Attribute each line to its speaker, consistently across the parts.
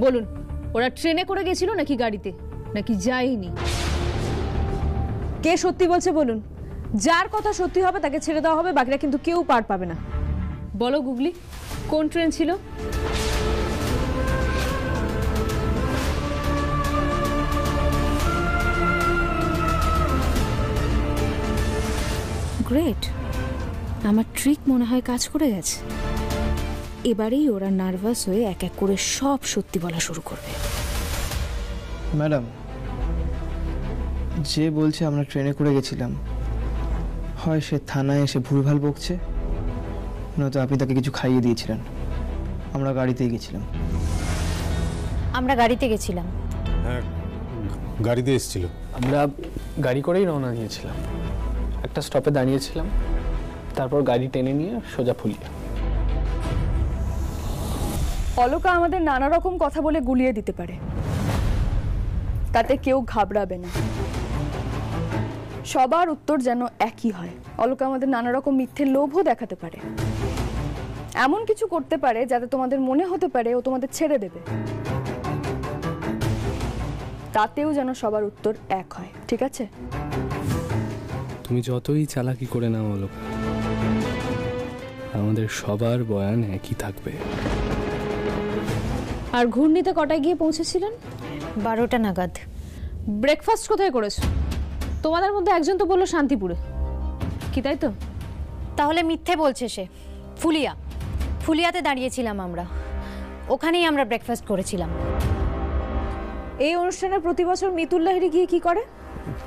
Speaker 1: বলুন, ওরা ট্রেনে করে গেছিল নাকি গাড়িতে, নাকি যায়নি? কে সত্যি বলছে বলুন। যার কথা সত্যি হবে তাকে ছেড়ে দেওয়া হবে, বাকিরা কিন্তু কেউ পার পাবে না। বলো গুগলি, কোন ট্রেন ছিল?
Speaker 2: গ্রেট, আমার ট্রিক মনে হয় কাজ করে গেছে। এবারেই ওরা নার্ভাস হয়ে এক এক করে সব সত্যি বলা শুরু করবে।
Speaker 3: ম্যাডাম, যে বলছে আমরা ট্রেনে করে গেছিলাম, হয় সে থানায় এসে ভুলভাল বকছে, নয়তো আপনি তাকে কিছু খাইয়ে দিয়েছিলেন। আমরা গাড়িতেই গেছিলাম।
Speaker 4: আমরা গাড়িতে গেছিলাম।
Speaker 5: হ্যাঁ, গাড়িতে এসেছিল।
Speaker 6: আমরা গাড়ি করেই রওনা দিয়েছিলাম, একটা স্টপে দাঁড়িয়েছিলাম, তারপর গাড়ি টেনে নিয়ে সোজা ফুলিয়া।
Speaker 7: অলকা আমাদের নানা রকম কথা বলে গুলিয়ে দিতে পারে, তাতে কেউ ঘাবড়াবে না। সবার উত্তর যেন একই হয়। অলকা আমাদের নানা রকম মিথ্যে লোভও দেখাতে পারে, এমন কিছু করতে পারে যাতে তোমাদের মনে হতে পারে ও তোমাদের ছেড়ে দেবে, তাতেও যেন সবার উত্তর এক হয়। ঠিক আছে?
Speaker 6: তুমি যতই চালাকি করে নাও অলকা, আমাদের সবার বয়ান একই থাকবে।
Speaker 1: আর ঘূর্ণিতে কটায় গিয়ে পৌঁছেছিলেন?
Speaker 4: 12টা নাগাদ।
Speaker 1: ব্রেকফাস্ট কোথায় করেছো? তোমাদের মধ্যে একজন তো বললো শান্তিপুরে, কি তাই তো?
Speaker 4: তাহলে মিথ্যে বলছে সে। ফুলিয়াতে দাঁড়িয়েছিলাম আমরা, ওখানেই আমরা ব্রেকফাস্ট করেছিলাম।
Speaker 1: এই অনুষ্ঠানে প্রতি বছর মিতুল লাহিড়ী গিয়ে কি করে?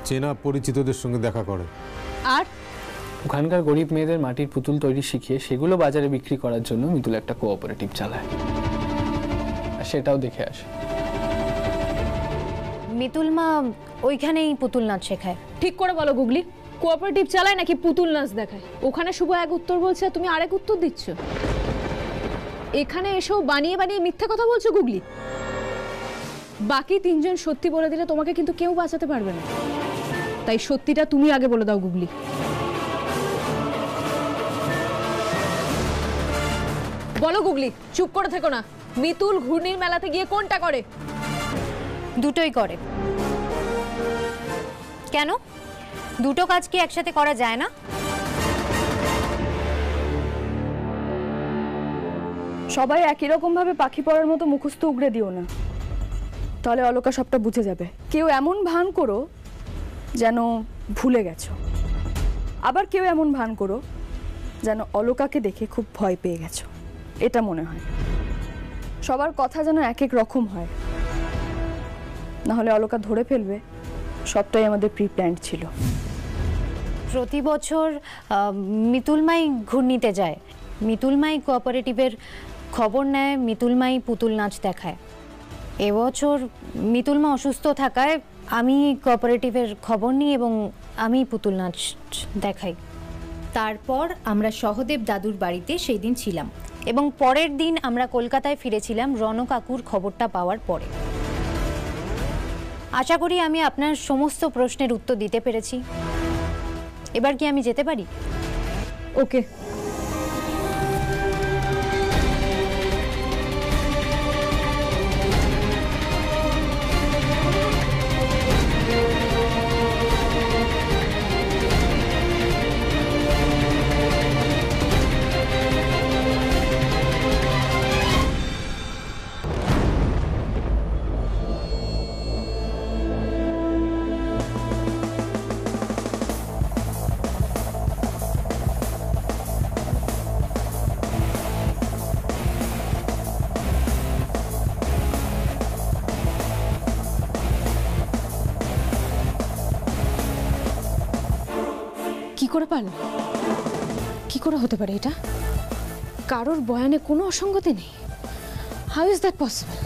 Speaker 5: চেনা পরিচিতদের সঙ্গে দেখা করে।
Speaker 1: আর
Speaker 6: ওখানকার গরিব মেয়েদের মাটির পুতুল তৈরি শিখিয়ে সেগুলো বাজারে বিক্রি করার জন্য মিতুল একটা কোঅপারেটিভ চালায়, আর সেটাও দেখে আসে।
Speaker 4: মিতুল মা ওইখানেই পুতুল নাচ শেখায়।
Speaker 1: ঠিক করে বলো গুগলি, কোঅপারেটিভ চালায় নাকি পুতুল নাচ দেখায়? ওখানে শুভ এক উত্তর বলছে আর তুমি আরেক উত্তর দিচ্ছ। এখানে এসেও বানিয়ে বানিয়ে মিথ্যা কথা বলছো গুগলি। বাকি তিনজন সত্যি বলে দিলে তোমাকে কিন্তু কেউ বাঁচাতে পারবে না, তাই সত্যিটা তুমি আগে বলে দাও গুগলি। বলো গুগলি, চুপ করে থেকো না। মিতুল ঘূর্ণির মেলাতে গিয়ে কোনটা করে?
Speaker 4: দুটোই করে। কেন, দুটো কাজ কি একসাথে করা যায় না?
Speaker 7: সবাই একই রকম ভাবে পাখি পড়ার মতো মুখস্থ উগড়ে দিও না, তাহলে অলকা সবটা বুঝে যাবে। কেউ এমন ভান করো যেন ভুলে গেছো, আবার কেউ এমন ভান করো যেন অলকাকে দেখে খুব ভয় পেয়ে গেছো, এটা মনে হয়। সবার কথা যেন এক এক রকম হয়, নাহলে অলকা ধরে ফেলবে সবটাই আমাদের প্রি প্ল্যান্ড ছিল।
Speaker 4: প্রতি বছর মিতুলমাই ঘূর্ণিতে যায়, মিতুলমাই কোঅপারেটিভের খবর নেয়, মিতুলমাই পুতুল নাচ দেখায়। এবছর মিতুলমা অসুস্থ থাকায় আমি কোঅপারেটিভের খবর নিই এবং আমি পুতুল নাচ দেখাই। তারপর আমরা সহদেব দাদুর বাড়িতে সেই দিন ছিলাম এবং পরের দিন আমরা কলকাতায় ফিরেছিলাম রণ কাকুর খবরটা পাওয়ার পরে। আশা করি আমি আপনার সমস্ত প্রশ্নের উত্তর দিতে পেরেছি। এবার কি আমি যেতে পারি?
Speaker 1: ওকে। কি করে পারল? কি করে হতে পারে এটা? কারোর বয়ানে কোনো অসঙ্গতি নেই। How is that possible?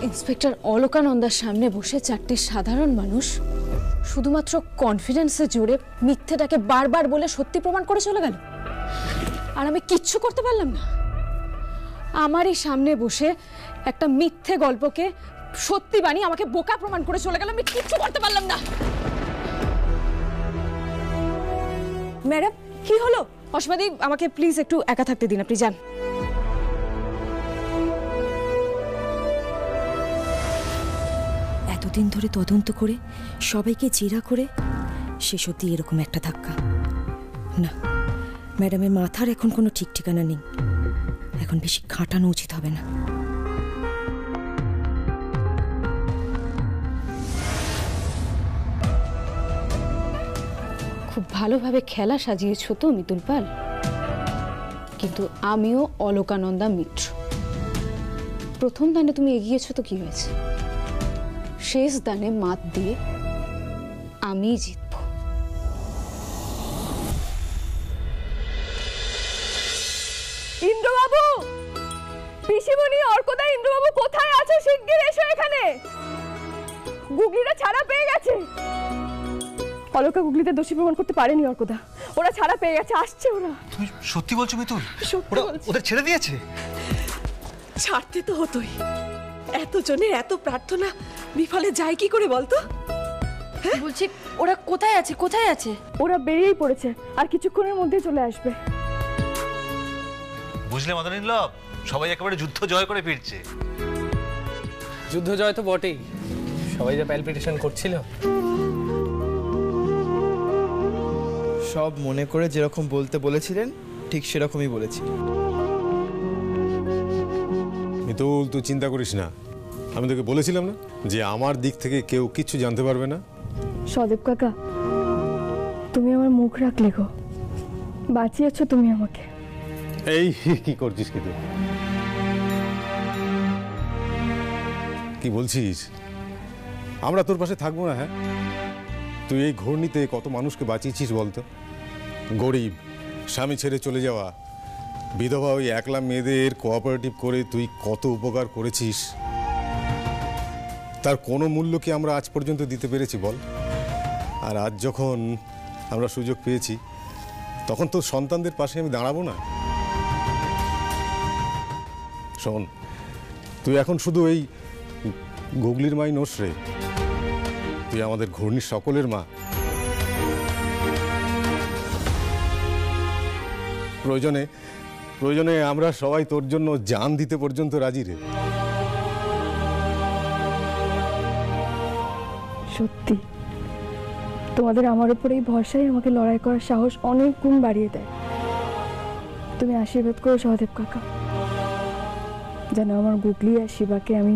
Speaker 1: Inspector অলকানন্দার সামনে বসে চারটি সাধারণ মানুষ শুধুমাত্র কনফিডেন্সের জোরে মিথ্যেটাকে বারবার বলে সত্যি প্রমাণ করে চলে গেল, আর আমি কিচ্ছু করতে পারলাম না। আমারই সামনে বসে একটা মিথ্যে গল্পকে সত্যি বানিয়ে আমাকে বোকা প্রমাণ করে চলে গেল, আমি কিচ্ছু করতে পারলাম না।
Speaker 7: ম্যাডাম, কি হলো?
Speaker 1: অসীমাদি, আমাকে প্লিজ একটু একা থাকতে দিন, আপনি যান।
Speaker 2: এতদিন ধরে তদন্ত করে সবাইকে জেরা করে শেষ অবধি এরকম একটা ধাক্কা। না, ম্যাডামের মাথার এখন কোনো ঠিক ঠিকানা নেই। এখন বেশি খাটানো উচিত হবে না।
Speaker 1: খুব ভালোভাবে খেলা সাজিয়েছ তো মিতুল পাল, কিন্তু আমিও অলোকানন্দা মিত্র। প্রথম দানে তুমি এগিয়েছো তো কি হয়েছে, শেষ দানে মাত দিয়ে আমি জিতব।
Speaker 7: ইন্দ্রবাবু, পিসিমণি, অর্কদা, ইন্দ্রবাবু কোথায় আছে? শিগগির এসো এখানে। গুগলিরা ছাড়া পেয়ে গেছে। অলকা গুগলিতে দোষী প্রমাণ করতে পারেনি অর্কদা, ওরা ছাড়া পেয়ে গেছে, আসছে ওরা।
Speaker 8: তুমি সত্যি বলছো মিতুল?
Speaker 7: সত্যি
Speaker 8: ওরা
Speaker 7: বলছি।
Speaker 8: ওদের ছেড়ে দিয়েছে?
Speaker 9: ছাড়তে তো হতোই, এতজনের এত প্রার্থনা বিফলে যায় কি করে বলতো?
Speaker 7: বলছি ওরা কোথায় আছে, কোথায় আছে? ওরা বেরিয়েই পড়েছে, আর কিছুক্ষণের মধ্যে চলে আসবে।
Speaker 8: বুঝলে মদনীলভ, সবাই একেবারে যুদ্ধ জয় করে ফিরছে।
Speaker 6: যুদ্ধ জয় তো বটেই, সবাই যা প্যালপিটেশন করছিল।
Speaker 3: সব মনে করে যেরকম বলতে বলেছিলেন ঠিক সেরকমই বলেছি।
Speaker 5: মিতুল, তুই চিন্তা করিস না, আমি তোকে বলেছিলাম না যে আমার দিক থেকে কেউ কিচ্ছু জানতে পারবে না।
Speaker 7: সদেব কাকা, তুমি আমার মুখ রাখলে গো, বাঁচিয়েছো তুমি আমাকে।
Speaker 5: এই কি করছিস কি তুই? কি বলছিস? আমরা তোর পাশে থাকবো না? হ্যাঁ, তুই এই ঘূর্ণিতে কত মানুষকে বাঁচিয়েছিস বলতো। গরিব, স্বামী ছেড়ে চলে যাওয়া, বিধবা ওই একলা মেয়েদের কোঅপারেটিভ করে তুই কত উপকার করেছিস, তার কোনো মূল্য কি আমরা আজ পর্যন্ত দিতে পেরেছি বল? আর আজ যখন আমরা সুযোগ পেয়েছি, তখন তো সন্তানদের পাশে আমি দাঁড়াবো না? শোন, তুই এখন শুধু এই গুগলির মাই নোস রে, তুই আমাদের ঘূর্ণির সকলের মা। প্রয়োজনে প্রয়োজনে আমরা সবাই তোর জন্য জান দিতে পর্যন্ত রাজি রে।
Speaker 7: সত্যি তোমাদের আমার উপরে এই ভরসাই আমাকে লড়াই করার সাহস অনেক গুণ বাড়িয়ে দেয়। তুমি আশীর্বাদ করো সহদেব কাকা, যেন আমার গুগলি আর শিবাকে আমি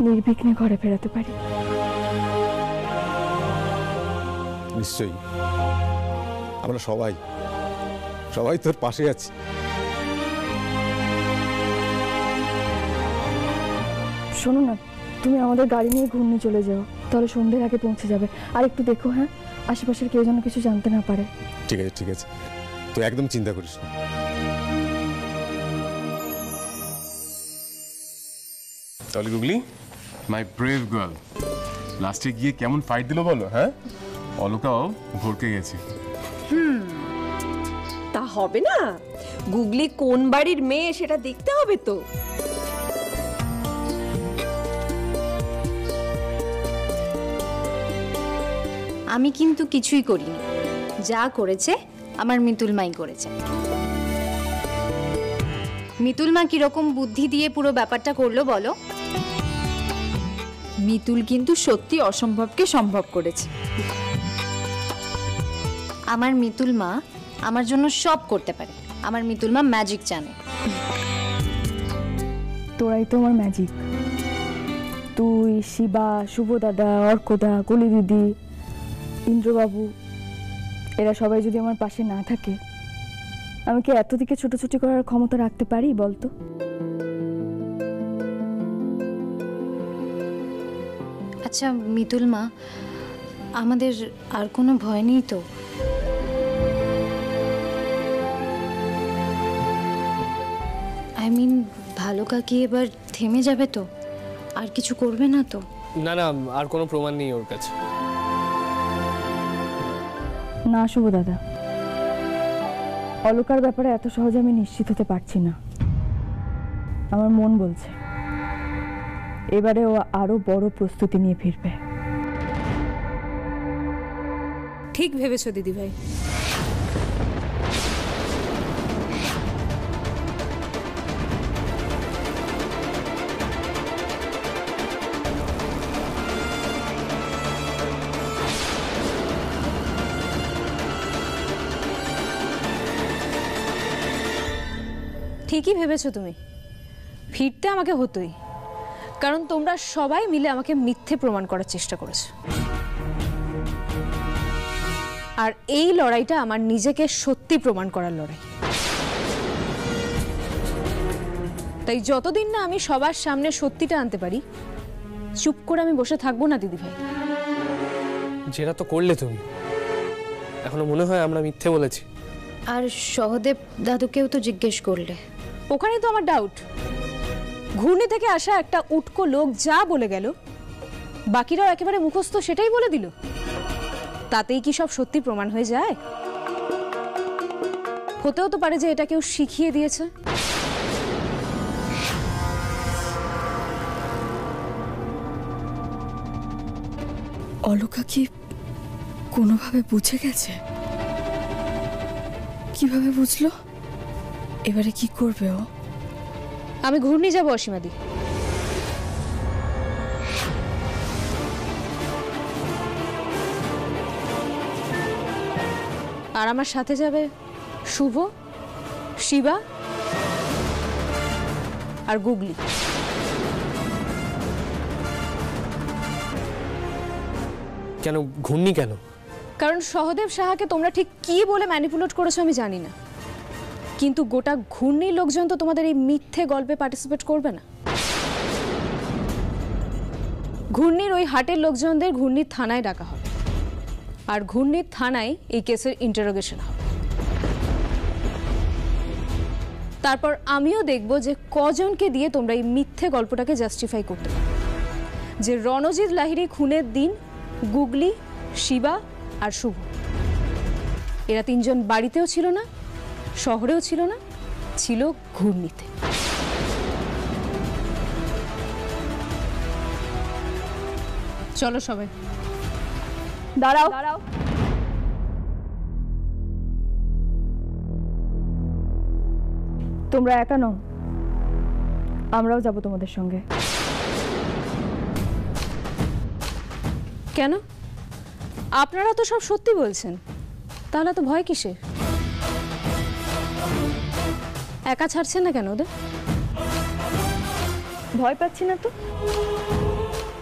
Speaker 7: নির্বিঘ্নে ঘরে ফেরাতে পারি।
Speaker 5: নিশ্চয়ই, আমরা সবাই সবাই তোর পাশে আছি।
Speaker 7: শোনো না, তুমি আমাদের গাড়ি নিয়ে ঘুরনে চলে যাও, তাহলে সন্ধ্যের আগে পৌঁছে যাবে। আর একটু দেখো, হ্যাঁ, আশেপাশের কেউ যেন কিছু জানতে না পারে।
Speaker 5: ঠিক আছে, ঠিক আছে, তুই একদম চিন্তা করিস না।
Speaker 10: তাহলে গুগলি, মাই ব্রেভ গার্ল, লাস্টে গিয়ে কেমন ফাইট দিল বলো? হ্যাঁ, অলকাও ভরকে গেছে।
Speaker 9: তা হবে না, গুগলি কোন বাড়ির মেয়ে সেটা দেখতে হবে তো।
Speaker 4: আমি কিন্তু কিছুই করিনি, যা করেছে আমার মিতুল মাই করেছে। মিতুল মা কিরকম বুদ্ধি দিয়ে পুরো ব্যাপারটা করলো বলো?
Speaker 11: মিতুল কিন্তু সত্যি অসম্ভবকে সম্ভব করেছে।
Speaker 4: আমার মিতুল মা আমার জন্য সব করতে পারে। আমার মিতুল মা ম্যাজিক জানে।
Speaker 7: তোরাই তো আমার ম্যাজিক। তুই, শিবা, শুভ দাদা, অর্কদা, কলি দিদি, ইন্দ্রবাবু, এরা সবাই যদি আমার পাশে না থাকে, আমি কি এত দিকে ছোটাছুটি করার ক্ষমতা রাখতে পারি বলতো?
Speaker 4: আচ্ছা মিতুল মা, আমাদের আর কোনো ভয় নেই তো? আই মিন, ভালো কাকি এবার থেমে যাবে তো? আর কিছু করবে না তো?
Speaker 6: না না, আর কোনো প্রমাণ নেই ওর কাছে।
Speaker 7: না শুভ দাদা, অলকার ব্যাপারে এত সহজে আমি নিশ্চিত হতে পারছি না। আমার মন বলছে এবারে ও আরো বড় প্রস্তুতি নিয়ে ফিরবে।
Speaker 2: ঠিক ভেবেছো দিদিভাই।
Speaker 1: ঠিকই ভেবেছো তুমি, ফিরতে আমাকে হতোই, কারণ তোমরা সবাই মিলে আমাকে মিথ্যে প্রমাণ করার চেষ্টা করেছো। আর এই লড়াইটা আমার নিজেকে সত্যি প্রমাণ করার লড়াই। তাই যতদিন না আমি সবার সামনে সত্যিটা আনতে পারি, চুপ করে আমি বসে থাকবো না দিদিভাই।
Speaker 6: যেটা তো করলে তুমি, এখনো মনে হয় আমরা মিথ্যে বলেছি।
Speaker 4: আর সহদেব দাদুকেও তো জিজ্ঞেস করলে।
Speaker 1: ওখানে তো আমার ডাউট। ঘূর্ণি থেকে আসা একটা উটকো লোক যা বলে গেল, বাকিরাও একেবারে মুখস্থ সেটাই বলে দিল। তাতেই কি সব সত্যি প্রমাণ হয়ে যায়? হতেও তো পারে যে এটা কেউ শিখিয়ে দিয়েছে।
Speaker 7: অলকা কি কোনোভাবে বুঝে গেছে? কিভাবে বুঝলো? এবারে কি করবে ও?
Speaker 1: আমি ঘূর্ণি যাবো অসীমাদি। আর আমার সাথে যাবে শুভ, শিবা আর গুগলি।
Speaker 6: কেন ঘূর্ণি কেন?
Speaker 1: কারণ সহদেব সাহাকে তোমরা ঠিক কি বলে ম্যানিপুলেট করেছো আমি জানি না, কিন্তু গোটা ঘূর্ণির লোকজন তো তোমাদের এই মিথ্যে গল্পে পার্টিসিপেট করবে না। ঘূর্ণির ওই হাটের লোকজনদের ঘূর্ণির থানায় ডাকা হবে, আর ঘূর্ণির থানায় এই কেসের ইন্টারোগেশন হবে। তারপর আমিও দেখব যে কজনকে দিয়ে তোমরা এই মিথ্যে গল্পটাকে জাস্টিফাই করতে পারো যে রণজিৎ লাহিড়ী খুনের দিন গুগলি, শিবা আর শুভ এরা তিনজন বাড়িতেও ছিল না, শহরেও ছিল না, ছিল ঘূর্ণিতে। চলো সবাই।
Speaker 7: দাঁড়াও, তোমরা একা নও, আমরাও যাব তোমাদের সঙ্গে।
Speaker 1: কেন? আপনারা তো সব সত্যি বলছেন, তাহলে তো ভয় কিসের? একা ছাড়ছেন না কেন ওদের?
Speaker 7: ভয় পাচ্ছি না তো।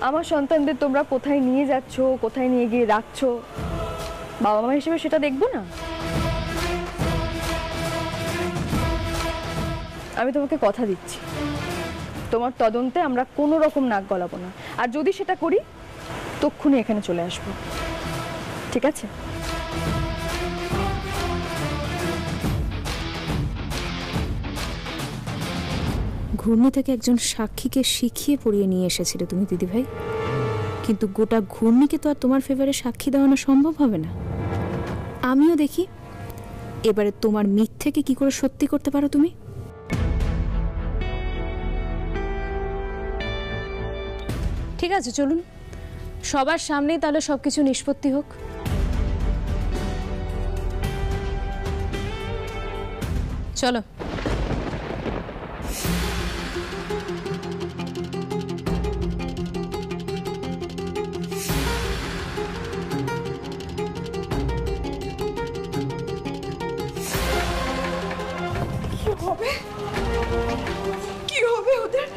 Speaker 7: আমার সন্তানদের তোমরা কোথায় নিয়ে যাচ্ছ, কোথায় নিয়ে গিয়ে রাখছো, বাবা মা হিসেবে সেটা দেখবো না? আমি তোমাকে কথা দিচ্ছি, তোমার তদন্তে আমরা কোনো রকম নাক গলাবো না, আর যদি সেটা করি তক্ষুনি এখানে চলে আসবো, ঠিক আছে?
Speaker 2: ঘূর্ণি থেকে একজন সাক্ষীকে শিখিয়ে পড়িয়ে নিয়ে এসেছিলে তুমি দিদিভাই, কিন্তু গোটা ঘূর্ণিকে তো আর তোমার ফেভারে সাক্ষী দেওয়ানো সম্ভব হবে না। আমিও দেখি এবারে তোমার মিথ্যেকে কি করে সত্যি করতে পারো তুমি।
Speaker 1: ঠিক আছে, চলুন সবার সামনেই তাহলে সবকিছু নিষ্পত্তি হোক। চলো।
Speaker 9: কি হবে ওদের?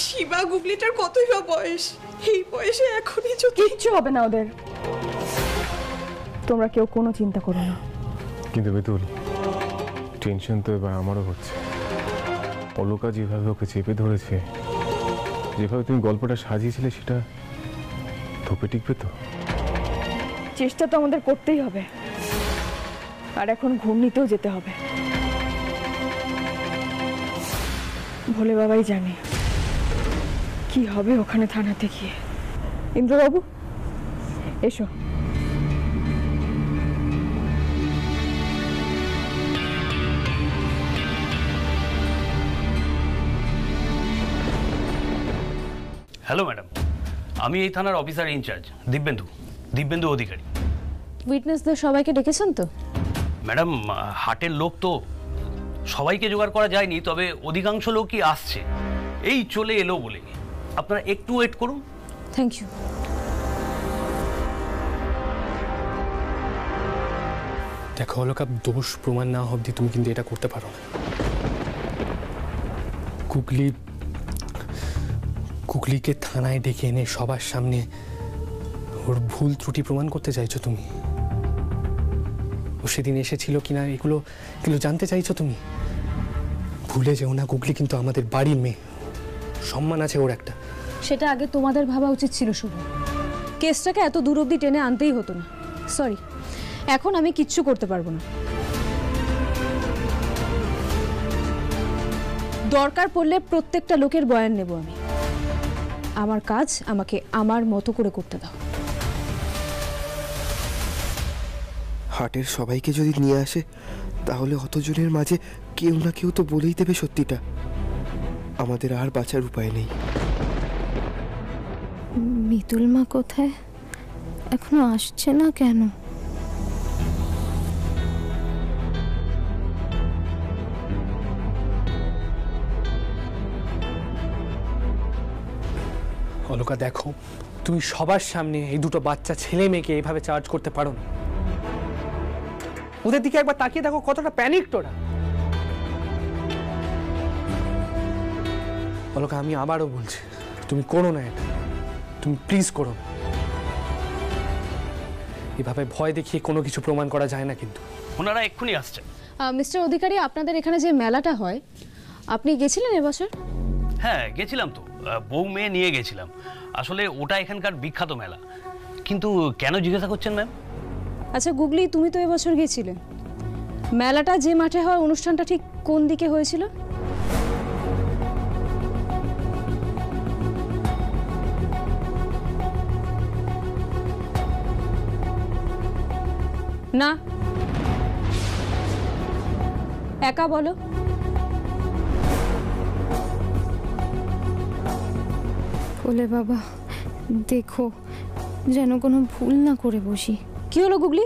Speaker 9: শিবা গুগলিটার কতই বা বয়স, এই বয়সে এখনই যদি
Speaker 7: কিচ্ছু হবে না ওদের, তোমরা কেউ কোনো চিন্তা করো না।
Speaker 10: কিন্তু বেতুল, টেনশন তো এবার আমারও হচ্ছে। অলকা যেভাবে ওকে চেপে ধরেছে, যেভাবে তুমি গল্পটা সাজিয়েছিলে, সেটা ধোপে টিকবে তো?
Speaker 7: চেষ্টা তো আমাদের করতেই হবে, আর এখন ঘূর্ণিতেও যেতে হবে। ভোলে বাবাই জানে কি হবে ওখানে থানাতে গিয়ে। ইন্দ্রবাবু এসো।
Speaker 12: হ্যালো ম্যাডাম, আমি এই থানার অফিসার ইনচার্জ দিব্যেন্দু অধিকারী।
Speaker 1: উইটনেসদের সবাইকে ডেকেছেন তো?
Speaker 12: ম্যাডাম, হাটের লোক তো সবাইকে জোগাড় করা যায়নি, তবে অধিকাংশ লোকই আসছে, এই চলে এলো বলে। আপনারা একটু ওয়েট করুন।
Speaker 1: Thank you.
Speaker 6: দেখো অলকা, দোষ প্রমাণ না অবধি তুমি কিন্তু এটা করতে পারো না। কুকলিকে থানায় ডেকে এনে সবার সামনে ওর ভুল ত্রুটি প্রমাণ করতে চাইছো তুমি? ও সেদিন এসেছিল কিনা এগুলো জানতে চাইছো তুমি? ভুলে যেও না, গুগলি কিন্তু আমাদের বাড়ির মেয়ে, সম্মান আছে ওর একটা।
Speaker 1: সেটা আগে তোমাদের ভাবা উচিত ছিল শুভ। কেসটাকে এত দূর অবধি টেনে আনতেই হতো না। সরি, এখন আমি কিচ্ছু করতে পারবো না। দরকার পড়লে প্রত্যেকটা লোকের বয়ান নেব আমি। আমার কাজ আমাকে আমার মতো করে করতে দাও।
Speaker 3: হাটের সবাইকে যদি নিয়ে আসে তাহলে অতজনের মাঝে কেউ না কেউ তো বলেই দেবে সত্যিটা। আমাদের আর বাঁচার উপায় নেই।
Speaker 4: মিতুল মা কোথায়? এখনো আসছে না কেন?
Speaker 6: অলকা দেখো, তুমি সবার সামনে এই দুটো বাচ্চা ছেলে মেয়েকে এইভাবে চার্জ করতে পারো না। ওদের দিকে একবার তাকিয়ে দেখো কতটা প্যানিক তোরা। অলকা, আমি আবারও বলছি, তুমি করো না এটা, তুমি প্লিজ করো না। এভাবে ভয় দেখিয়ে কোনো কিছু প্রমাণ করা যায় না কিন্তু।
Speaker 12: ওনারা এক্ষুনি আসছেন।
Speaker 1: মিস্টার অধিকারী, আপনাদের এখানে যে মেলাটা হয়, আপনি গেছিলেন এবছর?
Speaker 12: হ্যাঁ গেছিলাম তো, বউ মেয়ে নিয়ে গেছিলাম। আসলে ওটা এখানকার বিখ্যাত মেলা। কিন্তু কেন জিজ্ঞাসা করছেন ম্যাম?
Speaker 1: আচ্ছা গুগলি, তুমি তো এবছর গেছিলে। মেলাটা যে মাঠে হয়, অনুষ্ঠানটা ঠিক কোন দিকে হয়েছিল? না, একা বলো।
Speaker 4: বলে বাবা দেখো যেন কোনো ভুল না করে বসি।
Speaker 1: কি হলো গুগলি?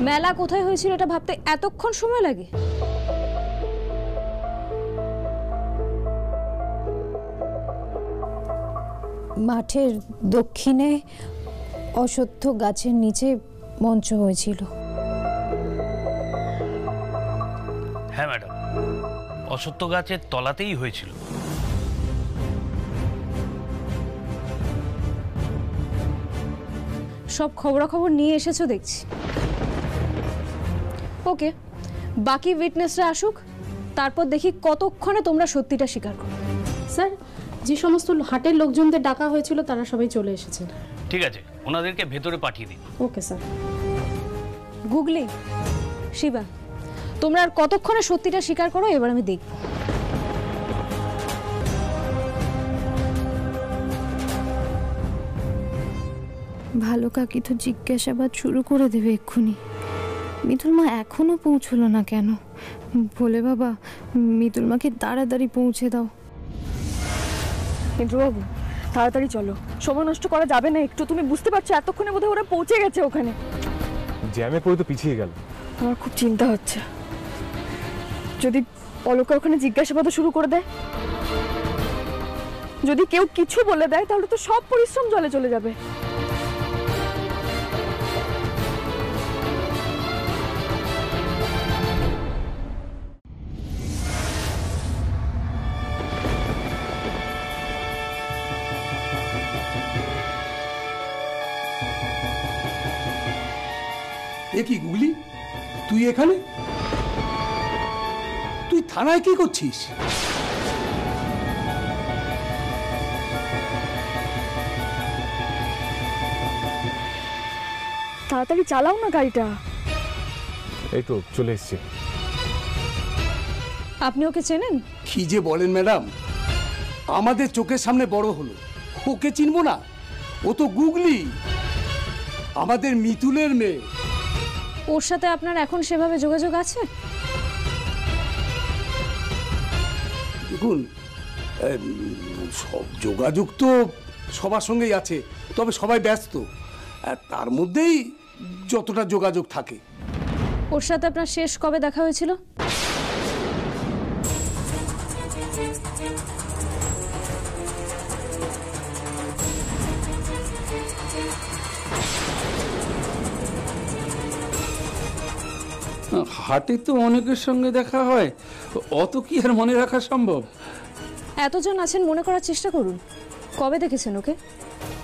Speaker 1: মেলা কোথায় হয়েছিল এটা ভাবতে এতক্ষণ সময় লাগে?
Speaker 4: মাঠের দক্ষিণে অশ্বত্থ গাছের নিচে মঞ্চ হয়েছিল।
Speaker 12: হ্যাঁ ম্যাডাম, অশ্বত্থ গাছের তলাতেই হয়েছিল।
Speaker 1: সব খবরাখবর নিয়ে এসেছো দেখছি। ওকে, বাকি উইটনেসরা আসুক, তারপর দেখি কতক্ষণে তোমরা সত্যিটা স্বীকার করো।
Speaker 13: স্যার, যে সমস্ত হাটের লোকজনদের ডাকা হয়েছিল তারা সবাই চলে এসেছে।
Speaker 12: ঠিক আছে, ওনাদেরকে ভেতরে পাঠিয়ে দিন।
Speaker 13: Okay sir.
Speaker 1: গুগলি, শিবা, তোমরা আর কতক্ষণে সত্যিটা স্বীকার করো, এবার আমি দেখব।
Speaker 4: ভালো কাকি তো জিজ্ঞাসাবাদ শুরু করে দেবে এক্ষুনি। মিতুল মা এখনো পৌঁছলো না কেন? বলে বাবা, মিতুল মাকে তাড়াতাড়ি পৌঁছে দাও।
Speaker 7: ইন্দ্রবাবু, তাড়াতাড়ি চলো, সময় নষ্ট করা যাবে না একটু। তুমি বুঝতে পারছো এতক্ষণে বোধহয় ওরা পৌঁছে গেছে ওখানে।
Speaker 10: জ্যামে পড়ে তো পিছিয়ে গেল।
Speaker 7: আমার খুব চিন্তা হচ্ছে, যদি অলকা ওখানে জিজ্ঞাসাবাদ শুরু করে দেয়, যদি কেউ কিছু বলে দেয়, তাহলে তো সব পরিশ্রম জলে চলে যাবে।
Speaker 14: এ কি গুগলি, তুই এখানে? তুই থানায় কি করছিস?
Speaker 7: তাড়াতাড়ি চালাও না গাড়িটা।
Speaker 10: এই তো চলে এসছে।
Speaker 1: আপনি ওকে চেনেন?
Speaker 14: কি যে বলেন ম্যাডাম, আমাদের চোখের সামনে বড় হলো, ওকে চিনবো না? ও তো গুগলি, আমাদের মিতুলের মেয়ে।
Speaker 1: ওর সাথে আপনার এখন সেভাবে যোগাযোগ আছে?
Speaker 14: দেখুন, সব যোগাযোগ তো সবার সঙ্গেই আছে, তবে সবাই ব্যস্ত। তার মধ্যেই যতটা যোগাযোগ থাকে।
Speaker 1: ওর সাথে আপনার শেষ কবে দেখা হয়েছিল?
Speaker 14: হাটে তো অনেকের সঙ্গে দেখা হয়, অত কি আর মনে রাখা সম্ভব?
Speaker 1: এতজন আছেন, মনে করার চেষ্টা করুন। কবে দেখেছেন ওকে?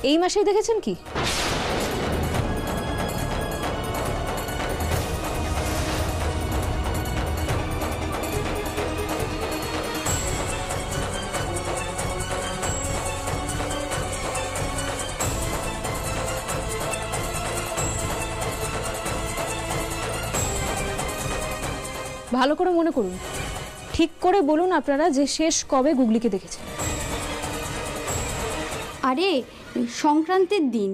Speaker 1: এই মাসেই দেখেছেন কি? ভালো করে মনে করুন, ঠিক করে বলুন আপনারা যে শেষ কবে গুগলিকে দেখেছেন।
Speaker 15: আরে সংক্রান্তির দিন।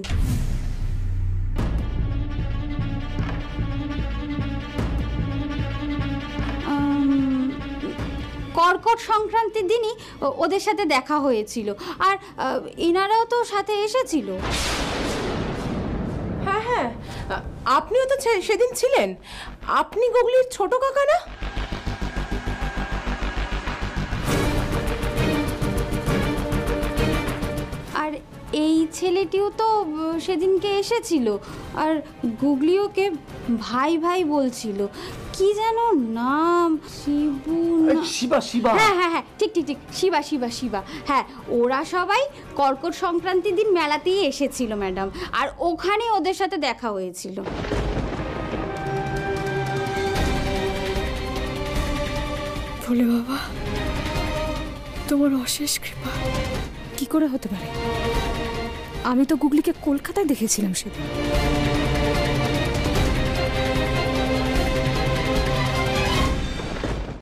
Speaker 15: কর্কট সংক্রান্তির দিনই ওদের সাথে দেখা হয়েছিল, আর এনারাও তো সাথে এসেছিল।
Speaker 9: হ্যাঁ হ্যাঁ, আপনিও তো সেদিন ছিলেন। আপনি গুগলির ছোট কাকা না?
Speaker 15: আর এই ছেলেটিও তো সেদিনকে এসেছিল, আর গুগলি ওকে ভাই ভাই বলছিল। কি যেন নাম, শিবু
Speaker 14: শিবা শিবা
Speaker 15: হ্যাঁ হ্যাঁ হ্যাঁ, ঠিক ঠিক ঠিক, শিবা শিবা শিবা। হ্যাঁ, ওরা সবাই কর্কট সংক্রান্তির দিন মেলাতেই এসেছিল ম্যাডাম, আর ওখানে ওদের সাথে দেখা হয়েছিল।
Speaker 2: ভোলে বাবা, তোমার অশেষ কৃপা। কি করে হতে পারে? আমি তো গুগলিকে কলকাতায় দেখেছিলাম সেদিন।